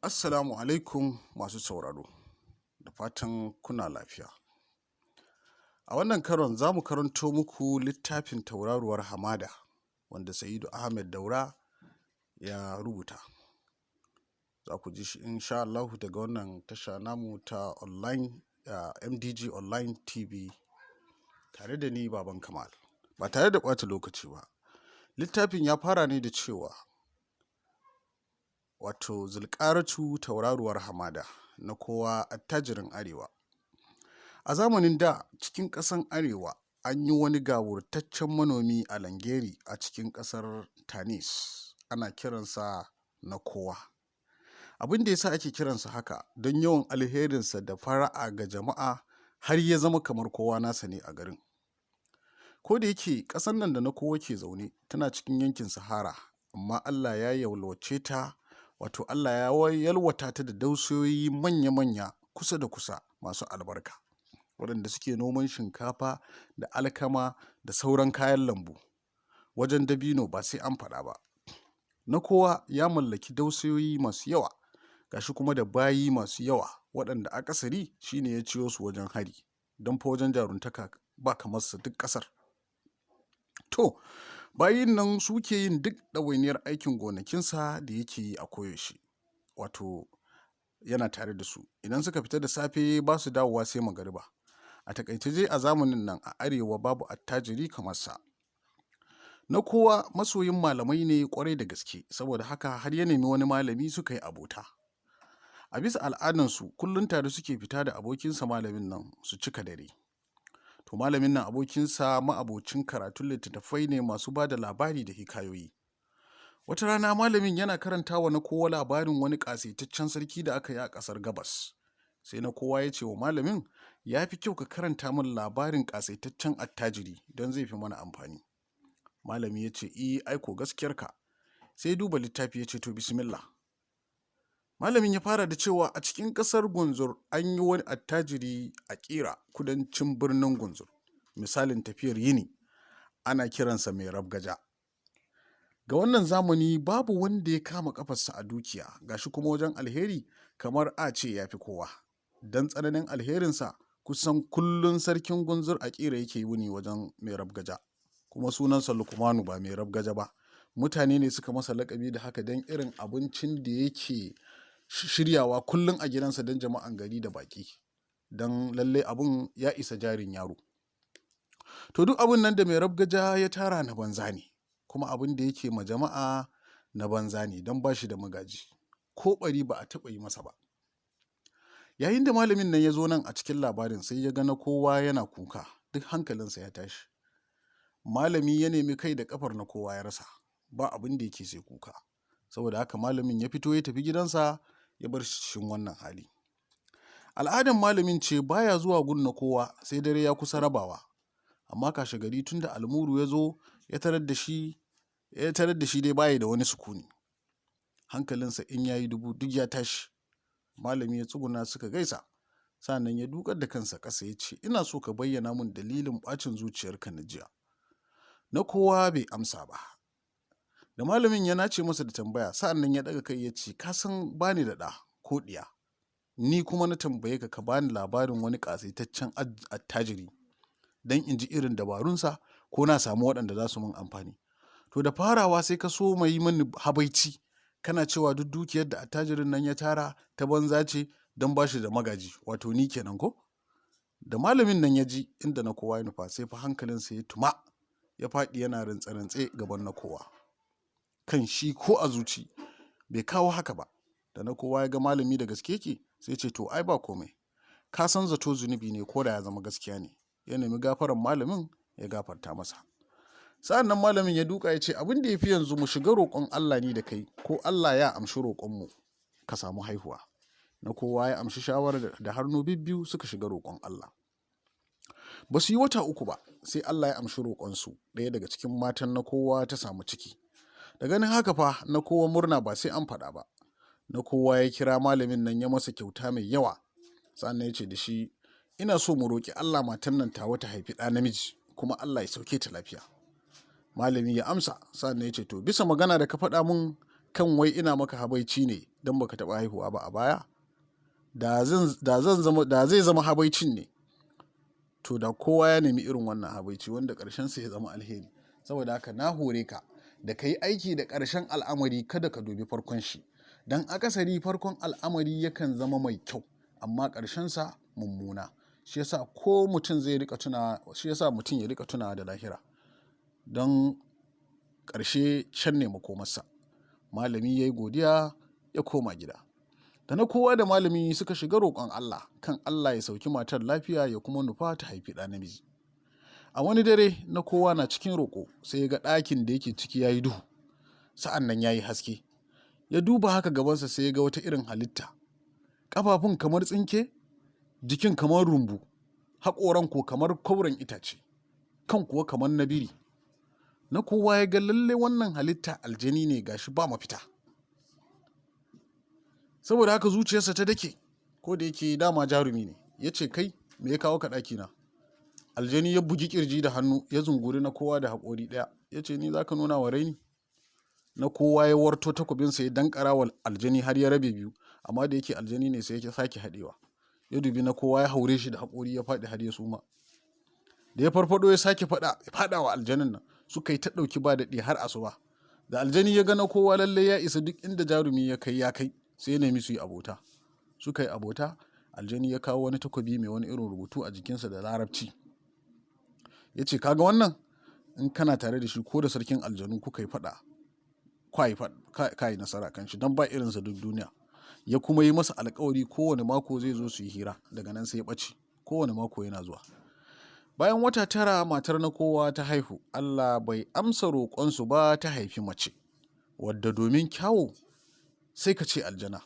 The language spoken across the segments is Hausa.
Assalamu alaikum masu sauraro, da fatan kuna lafiya. A wannan karon za mu karanto muku littafin tauraruwar hamada wanda Sa'idu Ahmed Daura ya rubuta. Za ku ji shi insha Allahu daga wannan tasha namu ta online MDG Online TV tare da ni Baban Kamal. Ba tare da ɓata lokaci ba. Littafin ya fara ne da cewa wato Zulƙaratu tauraruwar hamada na kowa attajirin Arewa. A zamanin da cikin ƙasan Arewa an yi wani gawurtaccen manomi a Langeri a cikin ƙasar Tanis, ana kiransa na kowa. Abin da ya sa ake kiransa haka don yawan alherinsa da fara'a ga jama'a har ya zama kamar kowa nasa ne a garin. Ko da yake ƙasan nan da na kowa ke zaune tana cikin yankin Sahara, amma Allah ya yalwace ta, wato Allah ya yalwata ta da dausayoyi manya-manya kusa da kusa masu albarka, waɗanda suke noman shinkafa da alkama da sauran kayan lambu. Wajen dabino ba sai an faɗa ba. Na kowa ya mallaki dausayoyi masu yawa, gashi kuma da bayi masu yawa waɗanda akasari shi ne ya ciyo su wajen hari, don fa wajen jaruntaka ba kamar sa duk ƙasar. To, bayin nan suke yin duk ɗawainiyar aikin gonakinsa da yake yi a koyaushe, wato yana tare da su. Idan suka fita da safe ba su dawowa sai magariba. A taƙaice dai a zamanin nan a Arewa babu attajiri kamar sa. Na kowa masoyin malamai ne ƙwarai da gaske, saboda haka har ya nemi wani malami suka yi abota. A bisa al'adansu kullum tare suke fita da abokinsa malamin nan su cika dare. To malamin nan abokinsa ma'abocin karatun littattafai ne masu ba da labari da hikayoyi. Wata rana malamin yana karanta wa na kowa labarin wani ƙasaitaccen sarki da aka yi a ƙasar Gabas. Sai na kowa ya ce wa malamin, ya fi kyau ka karanta min labarin ƙasaitaccen attajiri don zai fi mana amfani. Malami ya ce, aiko gaskiyarka. Sai duba littafi ya ce, to bismillah. Malamin ya fara da cewa a cikin ƙasar Gunzur an yi wani attajiri a Ƙira, kudancin birnin Gunzur. Misalin tafiyar yini, ana kiransa mai rabgaja. Ga wannan zamani babu wanda ya kama ƙafarsa a dukiya, gashi kuma wajen alheri kamar a ce ya fi kowa. Don tsananin alherinsa kusan kullum sarkin Gunzur a Ƙira yake wuni wajen mai rabgaja. Kuma sunansa Lukmanu ba mai rabgaja ba. Mutane ne suka masa laƙabi da haka don irin abincin da yake shiryawa kullum a gidansa don jama'an gari da baƙi. Don lallai abun ya isa jarin yaro. To duk abin nan da mai rabgaja ya tara na banza ne, kuma abin da yake ma jama'a na banza ne don ba shi da magaji. Ko ɓari ba a taɓa yi masa ba. Yayin da malamin nan ya zo nan a cikin labarin sai ya ga na kowa yana kuka, duk hankalinsa ya tashi. Malami ya nemi kai da ƙafar na kowa ya rasa, ba abin da yake sai kuka. Saboda haka malamin ya fito ya tafi gidansa ya bar shi cikin wannan hali. Al'adan malamin ce baya zuwa gun na kowa sai dare ya kusa rabawa. Amma kashe gari tun da almuru ya zo ya tarar da shi dai baya da wani sukuni. Hankalinsa in yayi dubu duk ya tashi. Malami ya tsuguna suka gaisa, sannan ya dukar da kansa ƙasa ya ce, ina so ka bayyana min dalilin ɓacin zuciyarka na jiya. Na kowa bai amsa ba. Da malamin ya nace masa da tambaya, sa'annan ya ɗaga kai ya ce, ka san bani da ɗa ko ɗiya. Ni kuma na tambaye ka bani labarin wani ƙasaitaccen attajiri don in ji irin dabarunsa ko na samu waɗanda za su min amfani. To da farawa sai ka so mai mini habaici, kana cewa duk dukiyar da attajirin nan ya tara ta banza ce don ba shi da magaji, wato ni kenan ko? Da malamin nan ya ji inda na kowa ya nufa sai fa hankalinsa ya tuma, ya faɗi yana rantse-rantse gaban na kowa. Kan shi ko a zuci bai kawo haka ba. Da na kowa ya ga malami da gaske ke sai ce to ai ba komai. Ka san zato zunubi ne ko da ya zama gaskiya ne. Ya nemi gafaran malamin ya gafarta masa. Sa'an nan malamin ya duka ya ce abin da ya fi yanzu mu shiga roƙon Allah ni da kai, ko Allah ya amshi roƙonmu ka samu haihuwa. Na kowa ya amshi shawarar da hannu bibbiyu suka shiga roƙon Allah. Ba su yi wata uku ba sai Allah ya amshi roƙonsu, ɗaya daga cikin matan na kowa ta samu ciki. Da ganin haka fa na kowa murna ba sai an faɗa ba. Na kowa ya kira malamin nan ya masa kyauta mai yawa. Sannan ya ce da shi, ina so mu roƙi Allah matan nan tawa ta haifi ɗa namiji, kuma Allah ya sauke ta lafiya. Malami ya amsa, sannan ya ce to bisa magana da ka faɗa mun kan wai ina maka habaici ne don baka taɓa haihuwa ba a baya, da zai zama habaicin ne, to da kowa ya nemi irin wannan habaici wanda ƙarshensa ya zama alheri. Saboda haka na hore ka da ka yi aiki da ƙarshen al'amari, kada ka dubi farkon shi, don akasari farkon al'amari yakan zama mai kyau amma ƙarshensa mummuna. Shi yasa mutum ya rika tunawa da lahira, don ƙarshe can ne makomarsa. Malami ya yi godiya ya koma gida. Da na kowa da malami suka shiga roƙon Allah kan Allah ya sauki matar lafiya ya kuma nufa ta haifi ɗa namiji. A wani dare na kowa na cikin roƙo sai ya ga ɗakin da yake ciki ya yi duhu, sa'an nan ya yi haske. Ya duba haka gabansa sai ya ga wata irin halitta, ƙafafun kamar tsinke, jikin kamar rumbu, haƙoran ko kamar kwauren itace, kan kuwa kamar na biri. Na kowa ya ga lalle wannan halitta aljani ne, gashi ba mafita. Saboda haka zuciyarsa ta dake, ko da yake dama jarumi ne, ya ce, kai me ya kawo ka ɗakina? Aljani ya bugi kirji da hannu ya zunguri na kowa da haƙori ɗaya, ya ce, ni za ka nuna wa raini? Na kowa ya warto takobinsa ya dankara wa aljani har ya rabe biyu, amma da yake aljani ne sai ya sake haɗewa. Ya dubi na kowa ya haure shi da haƙori ya faɗi har ya suma. Da ya farfado ya sake faɗa wa aljanin nan, suka yi ta ɗauki ba daɗi har asuba. Da aljani ya ga na kowa lalle ya isa duk inda jarumi ya kai, sai ya nemi su yi abota. Suka yi abota, aljani ya kawo wani takobi mai wani irin rubutu a jikinsa da larabci. Ya ce, kaga wannan, in kana tare da shi ko da sarkin aljanu kuka yi faɗa, ka yi nasara kan shi, don ba irinsa duk duniya. Ya kuma yi masa alkawari kowane mako zai zo su yi hira, daga nan sai ya ɓace. Kowane mako yana zuwa. Bayan wata 9 matar na kowa ta haihu, Allah bai amsa roƙonsu ba, ta haifi mace, wadda domin kyawu sai ka ce aljana.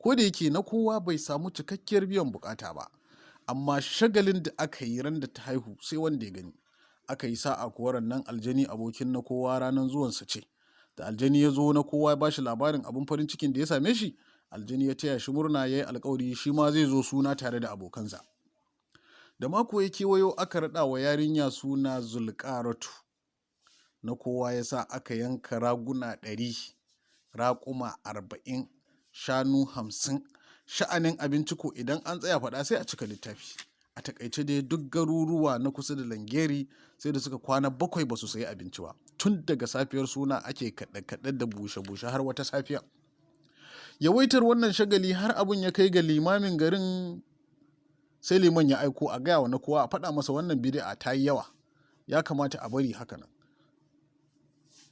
Ko da yake na kowa bai samu cikakkiyar biyan bukata ba, amma shagalin da aka yi ran da ta haihu sai wanda ya gani. Aka yi sa'a kuwa nan aljani abokin na kowa ranar zuwansa ce. Da aljani ya zo na kowa ya bashi labarin abin farin cikin da ya same shi, aljani ya taya shi murna, ya yi alkawari shi ma zai zo suna tare da abokansa. Da mako ya kewayo aka raɗa wa yarinya suna Zulƙaratu. Na kowa ya sa aka yanka raguna 100, raƙuma 40, shanu 50. Sha'anin abinci ko idan an tsaya faɗa sai a cika littafi. A takaice dai duk garuruwa na kusa da Langeri sai da suka kwana 7 ba su sayi abinci ba. Tun daga safiyar suna ake kaɗe-kaɗe da bushe-bushe har wata safiya. Yawaitar wannan shagali har abun ya kai ga limamin garin, sai liman ya aiko a gaya wa na kowa a faɗa masa wannan bid'a ta yi yawa, ya kamata a bari haka nan,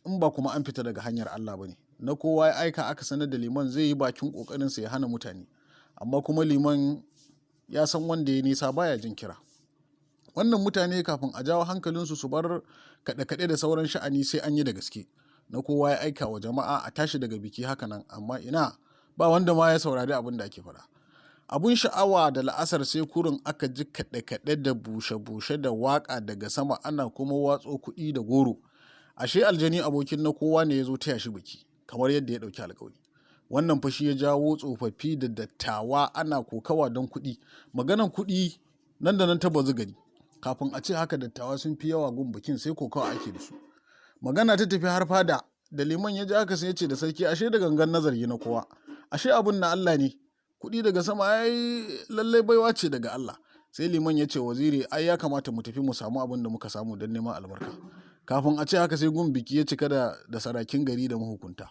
in ba kuma an fita daga hanyar Allah ba ne. Na kowa ya aika aka sanar da liman zai yi bakin ƙoƙarinsa ya hana mutane, amma kuma liman ya san wanda ya nisa baya jin kira. Wannan mutane kafin a jawo hankalinsu su bar kaɗe-kaɗe da sauran sha'ani sai an yi da gaske. Na kowa ya aika wa jama'a a tashi daga biki haka nan, amma ina, ba wanda ma ya saurari abin da ake faɗa. Abun sha'awa da la'asar sai kurin aka ji kaɗe-kaɗe da bushe-bushe da waƙa daga sama, ana kuma watso kuɗi da goro. Ashe aljani abokin na kowa ne ya zo taya shi biki, kamar yadda ya ɗauki alkawari. Wannan fashi ya jawo tsofaffi da dattawa ana kokawa don kuɗi. Maganan kuɗi nan da nan ta bazu gari. Kafin a ce haka dattawa sun fi yawa gun bikin sai kokawa ake da su. Magana ta tafi har fada, da liman ya ji haka sai ya ce da sarki, ashe da gangan nazari na kowa. Ashe abun na Allah ne. Kuɗi daga sama ai lallai baiwa ce daga Allah. Sai liman ya ce waziri, ai ya kamata mu tafi mu samu abin da muka samu don neman albarka. Kafin a ce haka sai gun biki ya cika da sarakin gari da mahukunta.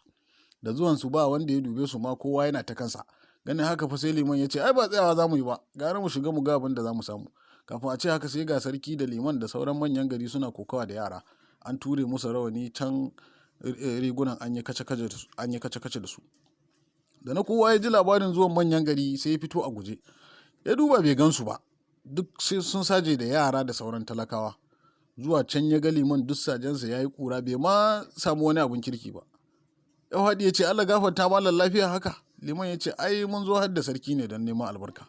Da zuwansu ba wanda ya dube su ma, kowa yana ta kansa. Ganin haka fa sai liman ya ce, ai ba tsayawa za mu yi ba, gara mu shiga mu ga abin da za mu samu. Kafin a ce haka sai ga sarki da liman da sauran manyan gari suna kokawa da yara. An ture musu rawani, can rigunan an yi kace-kace da su. Da na kowa ya ji labarin zuwan manyan gari sai ya fito a guje. Ya duba bai gansu ba, duk sai sun saje da yara da sauran talakawa. Zuwa can ya ga liman duk sajensa ya yi ƙura, bai ma samu wani abin kirki ba. Ya haɗi ya ce, Allah gafarta malam, lafiya haka? Liman ya ce, ai mun zo har da sarki ne don neman albarka.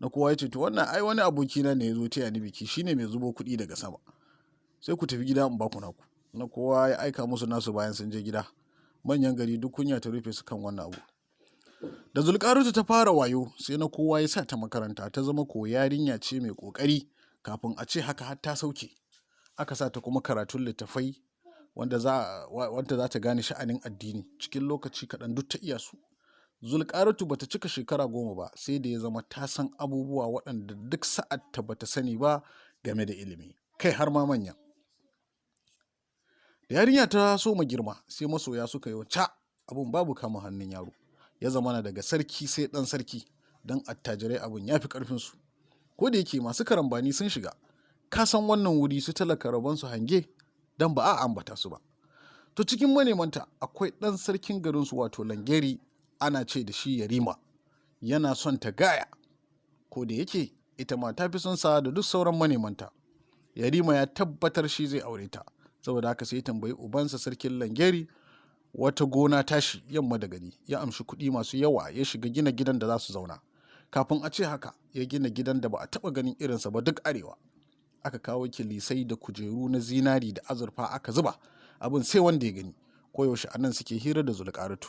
Na kowa ya ce, to wannan ai wani abokina ne ya zo taya ni biki, shine mai zubo kuɗi daga sama. Sai ku tafi gida in ba ku naku. Na kowa ya aika musu nasu bayan sun je gida. Manyan gari duk kunya ta rufe su kan wannan abu. Da Zulƙaratu ta fara wayo sai na kowa ya sa ta makaranta, ta zama ko yarinya ce mai ƙoƙari. Kafin a ce haka har ta sauke. Aka sa ta kuma karatun littafai wanda za ta gane sha'anin addini cikin lokaci kaɗan duk ta iya su. Zulƙaratu bata cika shekara 10 ba sai da ya zama ta san abubuwa waɗanda duk sa'adta bata sani ba game da ilimi, kai har ma manya. Da yarinya ta soma girma sai masoya suka yi ca abun babu kama hannun yaro. Ya zamana daga sarki sai ɗan sarki, don attajirai abun ya fi ƙarfinsu. Ko da yake masu karambani sun shiga, ka san wannan wuri su talaka rabon su hange don ba a ambata su ba. To cikin manemanta akwai ɗan sarkin garinsu wato Langeri, ana ce da shi Yarima. Yana son ta gaya, ko da yake ita ma ta fi son sa da duk sauran manemanta. Yarima ya tabbatar shi zai aure ta, saboda haka sai ya tambayi ubansa sarkin Langeri wata gona tashi yamma da gari, ya amshi kuɗi masu yawa ya shiga gina gidan da za su zauna. Kafin a ce haka ya gina gidan da ba a taɓa ganin irinsa ba duk arewa. Aka kawo kilisai da kujeru na zinari da azurfa aka zuba, abin sai wanda ya gani. Koyaushe a nan suke hira da Zulƙaratu.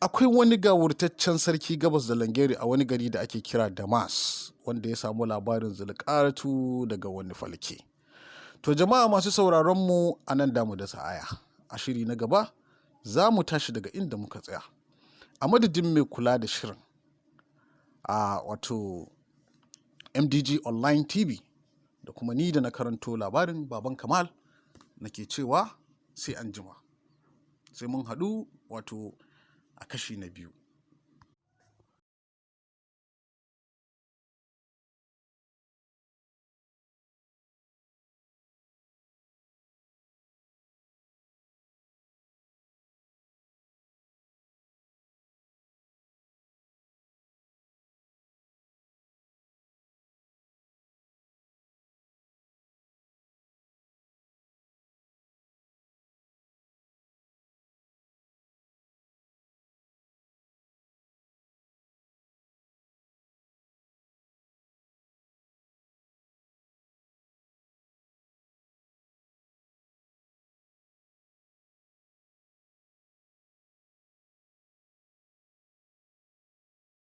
Akwai wani gawurtaccen sarki gabas da Langeri a wani gari da ake kira Damas, wanda ya samu labarin Zulƙaratu daga wani falke. To jama'a masu sauraron mu, a nan damu da sa'aya. A shiri na gaba za mu tashi daga inda muka tsaya. A madadin mai kula da shirin, wato MDG Online TV, da kuma ni da na karanto labarin Baban Kamal, nake cewa sai an jima. Sai mun haɗu wato a kashi na biyu.